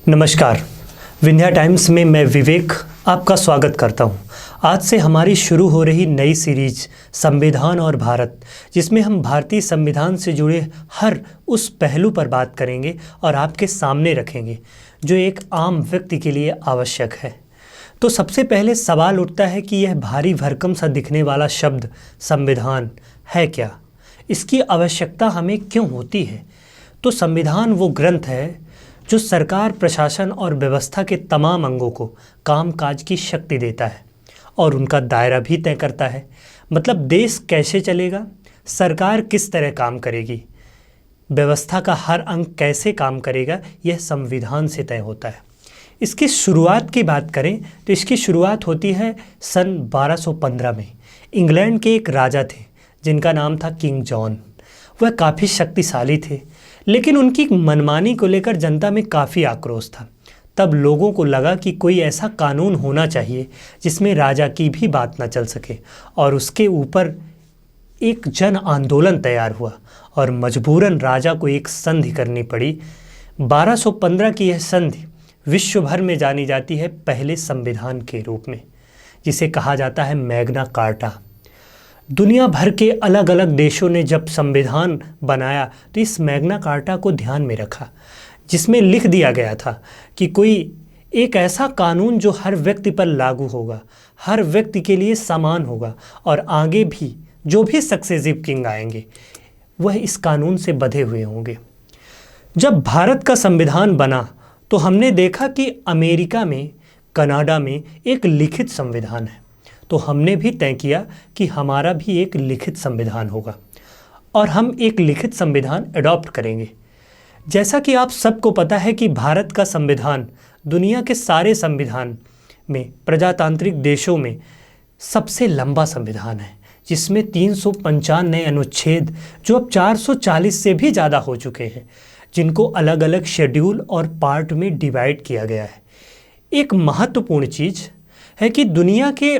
नमस्कार। विंध्या टाइम्स में मैं विवेक आपका स्वागत करता हूं। आज से हमारी शुरू हो रही नई सीरीज संविधान और भारत, जिसमें हम भारतीय संविधान से जुड़े हर उस पहलू पर बात करेंगे और आपके सामने रखेंगे जो एक आम व्यक्ति के लिए आवश्यक है। तो सबसे पहले सवाल उठता है कि यह भारी भरकम सा दिखने वाला शब्द संविधान है क्या? इसकी आवश्यकता हमें क्यों होती है? तो संविधान वो ग्रंथ है जो सरकार, प्रशासन और व्यवस्था के तमाम अंगों को कामकाज की शक्ति देता है और उनका दायरा भी तय करता है। मतलब देश कैसे चलेगा, सरकार किस तरह काम करेगी, व्यवस्था का हर अंग कैसे काम करेगा, यह संविधान से तय होता है। इसकी शुरुआत की बात करें तो इसकी शुरुआत होती है सन 1215 में। इंग्लैंड के एक राजा थे जिनका नाम था किंग जॉन। वह काफ़ी शक्तिशाली थे, लेकिन उनकी मनमानी को लेकर जनता में काफ़ी आक्रोश था। तब लोगों को लगा कि कोई ऐसा कानून होना चाहिए जिसमें राजा की भी बात न चल सके, और उसके ऊपर एक जन आंदोलन तैयार हुआ और मजबूरन राजा को एक संधि करनी पड़ी। 1215 की यह संधि विश्व भर में जानी जाती है पहले संविधान के रूप में, जिसे कहा जाता है मैग्ना कार्टा। दुनिया भर के अलग अलग देशों ने जब संविधान बनाया तो इस मैग्ना कार्टा को ध्यान में रखा, जिसमें लिख दिया गया था कि कोई एक ऐसा कानून जो हर व्यक्ति पर लागू होगा, हर व्यक्ति के लिए समान होगा, और आगे भी जो भी सक्सेसिव किंग आएंगे वह इस कानून से बंधे हुए होंगे। जब भारत का संविधान बना तो हमने देखा कि अमेरिका में, कनाडा में एक लिखित संविधान है। तो हमने भी तय किया कि हमारा भी एक लिखित संविधान होगा और हम एक लिखित संविधान अडॉप्ट करेंगे। जैसा कि आप सबको पता है कि भारत का संविधान दुनिया के सारे संविधान में, प्रजातांत्रिक देशों में सबसे लंबा संविधान है, जिसमें 395 अनुच्छेद जो अब 440 से भी ज़्यादा हो चुके हैं, जिनको अलग अलग शेड्यूल और पार्ट में डिवाइड किया गया है। एक महत्वपूर्ण चीज़ है कि दुनिया के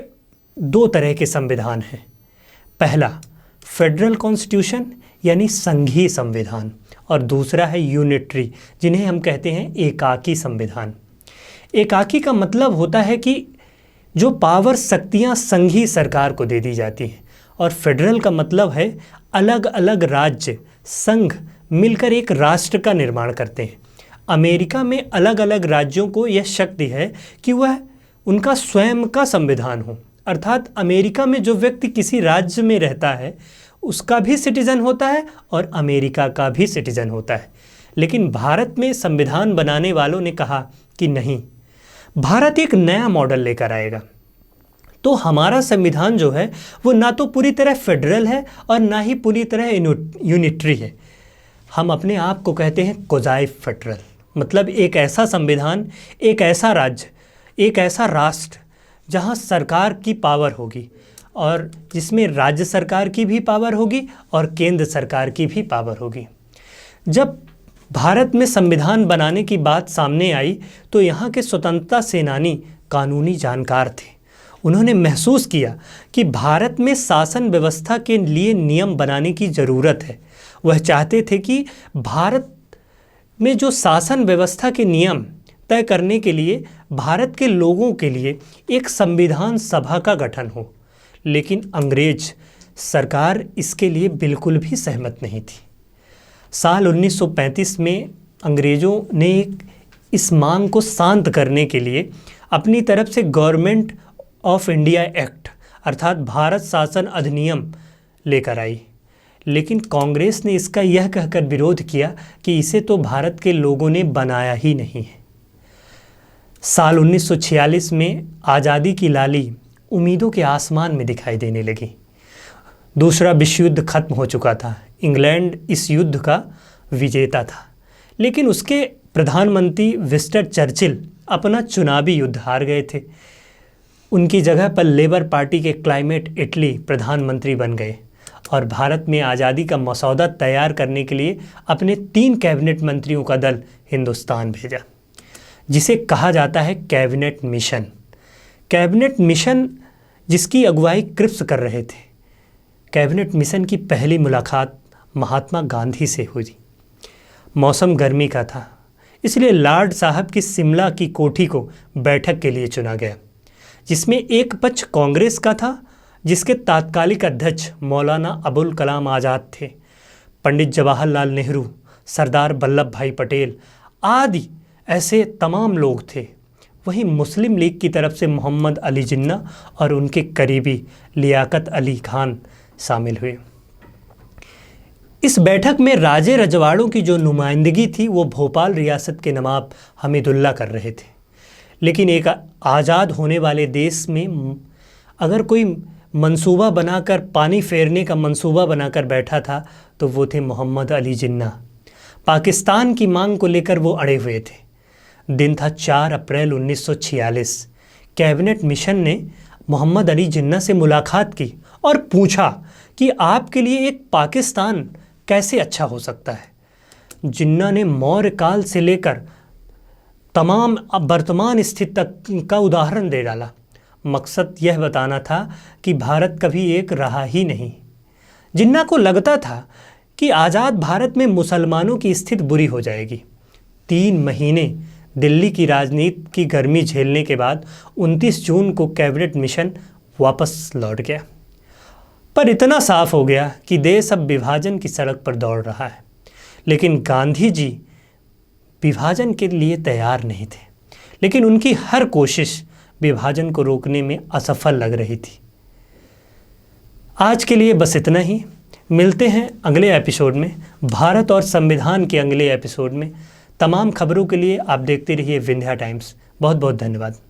दो तरह के संविधान हैं। पहला फेडरल कॉन्स्टिट्यूशन यानी संघीय संविधान, और दूसरा है यूनिटरी, जिन्हें हम कहते हैं एकाकी संविधान। एकाकी का मतलब होता है कि जो पावर, शक्तियां संघीय सरकार को दे दी जाती हैं, और फेडरल का मतलब है अलग अलग राज्य, संघ मिलकर एक राष्ट्र का निर्माण करते हैं। अमेरिका में अलग अलग राज्यों को यह शक्ति है कि वह उनका स्वयं का संविधान हो, अर्थात अमेरिका में जो व्यक्ति किसी राज्य में रहता है उसका भी सिटीजन होता है और अमेरिका का भी सिटीजन होता है। लेकिन भारत में संविधान बनाने वालों ने कहा कि नहीं, भारत एक नया मॉडल लेकर आएगा। तो हमारा संविधान जो है वो ना तो पूरी तरह फेडरल है और ना ही पूरी तरह यूनिटरी है। हम अपने आप को कहते हैं क्वाज़ी फेडरल, मतलब एक ऐसा संविधान, एक ऐसा राज्य, एक ऐसा राष्ट्र जहां सरकार की पावर होगी और जिसमें राज्य सरकार की भी पावर होगी और केंद्र सरकार की भी पावर होगी। जब भारत में संविधान बनाने की बात सामने आई तो यहाँ के स्वतंत्रता सेनानी कानूनी जानकार थे। उन्होंने महसूस किया कि भारत में शासन व्यवस्था के लिए नियम बनाने की ज़रूरत है। वह चाहते थे कि भारत में जो शासन व्यवस्था के नियम तय करने के लिए भारत के लोगों के लिए एक संविधान सभा का गठन हो। लेकिन अंग्रेज सरकार इसके लिए बिल्कुल भी सहमत नहीं थी। साल 1935 में अंग्रेज़ों ने इस मांग को शांत करने के लिए अपनी तरफ से गवर्नमेंट ऑफ इंडिया एक्ट अर्थात भारत शासन अधिनियम लेकर आई। लेकिन कांग्रेस ने इसका यह कहकर विरोध किया कि इसे तो भारत के लोगों ने बनाया ही नहीं है। साल 1946 में आज़ादी की लाली उम्मीदों के आसमान में दिखाई देने लगी। दूसरा विश्व युद्ध खत्म हो चुका था। इंग्लैंड इस युद्ध का विजेता था, लेकिन उसके प्रधानमंत्री विंस्टन चर्चिल अपना चुनावी युद्ध हार गए थे। उनकी जगह पर लेबर पार्टी के क्लाइमेट इटली प्रधानमंत्री बन गए और भारत में आज़ादी का मसौदा तैयार करने के लिए अपने 3 कैबिनेट मंत्रियों का दल हिंदुस्तान भेजा, जिसे कहा जाता है कैबिनेट मिशन। कैबिनेट मिशन जिसकी अगुवाई क्रिप्स कर रहे थे। कैबिनेट मिशन की पहली मुलाकात महात्मा गांधी से हुई। मौसम गर्मी का था, इसलिए लॉर्ड साहब की शिमला की कोठी को बैठक के लिए चुना गया, जिसमें एक पक्ष कांग्रेस का था, जिसके तात्कालिक अध्यक्ष मौलाना अबुल कलाम आज़ाद थे, पंडित जवाहरलाल नेहरू, सरदार वल्लभ भाई पटेल आदि ऐसे तमाम लोग थे। वहीं मुस्लिम लीग की तरफ से मोहम्मद अली जिन्ना और उनके करीबी लियाकत अली खान शामिल हुए। इस बैठक में राजे रजवाड़ों की जो नुमाइंदगी थी वो भोपाल रियासत के नवाब हमीदुल्ला कर रहे थे। लेकिन एक आज़ाद होने वाले देश में अगर कोई मंसूबा बनाकर, पानी फेरने का मंसूबा बनाकर बैठा था तो वो थे मोहम्मद अली जिन्ना। पाकिस्तान की मांग को लेकर वो अड़े हुए थे। दिन था 4 अप्रैल 1946। कैबिनेट मिशन ने मोहम्मद अली जिन्ना से मुलाकात की और पूछा कि आपके लिए एक पाकिस्तान कैसे अच्छा हो सकता है। जिन्ना ने मौर्य काल से लेकर तमाम वर्तमान स्थिति तक का उदाहरण दे डाला। मकसद यह बताना था कि भारत कभी एक रहा ही नहीं। जिन्ना को लगता था कि आज़ाद भारत में मुसलमानों की स्थिति बुरी हो जाएगी। 3 महीने दिल्ली की राजनीति की गर्मी झेलने के बाद 29 जून को कैबिनेट मिशन वापस लौट गया। पर इतना साफ हो गया कि देश अब विभाजन की सड़क पर दौड़ रहा है। लेकिन गांधी जी विभाजन के लिए तैयार नहीं थे, लेकिन उनकी हर कोशिश विभाजन को रोकने में असफल लग रही थी। आज के लिए बस इतना ही। मिलते हैं अगले एपिसोड में, भारत और संविधान के अगले एपिसोड में। तमाम खबरों के लिए आप देखते रहिए विंध्या टाइम्स। बहुत बहुत धन्यवाद।